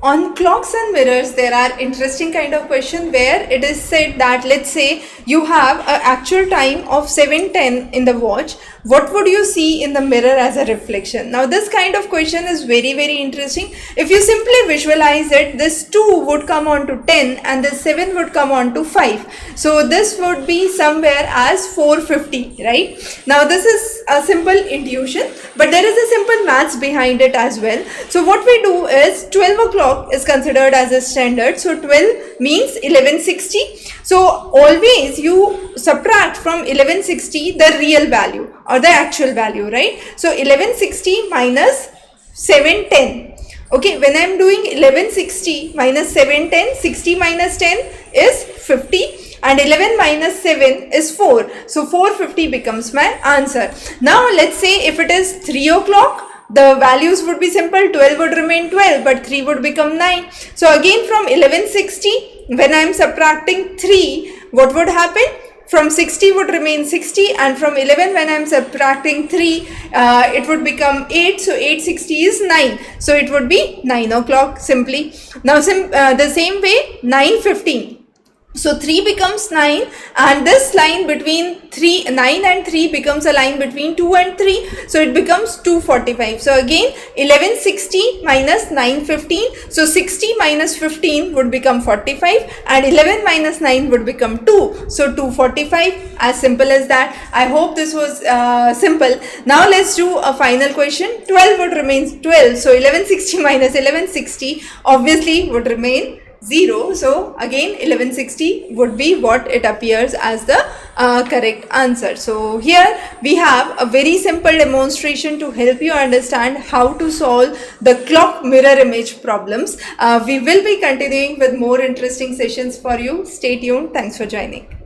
On clocks and mirrors, there are interesting kind of question where it is said that, let's say you have an actual time of 7:10 in the watch. What would you see in the mirror as a reflection? Now this kind of question is very interesting. If you simply visualize it, this 2 would come on to 10 and this 7 would come on to 5. So this would be somewhere as 450, right? Now this is a simple intuition, but there is a simple maths behind it as well. So what we do is 12 o'clock is considered as a standard. So 12 means 1160. So always you subtract from 1160 the real value or the actual value, right? So 1160 minus 710. Okay, when I am doing 1160 minus 710, 60 minus 10 is 50 and 11 minus 7 is 4. So 450 becomes my answer. Now let's say if it is 3 o'clock, the values would be simple. 12 would remain 12, but 3 would become 9. So again from 1160, when I am subtracting 3, what would happen? From 60 would remain 60, and from 11 when I am subtracting 3, it would become 8. So 860 is 9. So it would be 9 o'clock simply. Now the same way 9:15. So 3 becomes 9, and this line between 9 and 3 becomes a line between 2 and 3. So it becomes 245. So again 1160 minus 915. So 60 minus 15 would become 45, and 11 minus 9 would become 2. So 245. As simple as that. I hope this was simple. Now let's do a final question. 12 would remain 12. So 1160 minus 1160 obviously would remain 0. So again 1160 would be what it appears as the correct answer. So here we have a very simple demonstration to help you understand how to solve the clock mirror image problems. We will be continuing with more interesting sessions for you. Stay tuned. Thanks for joining.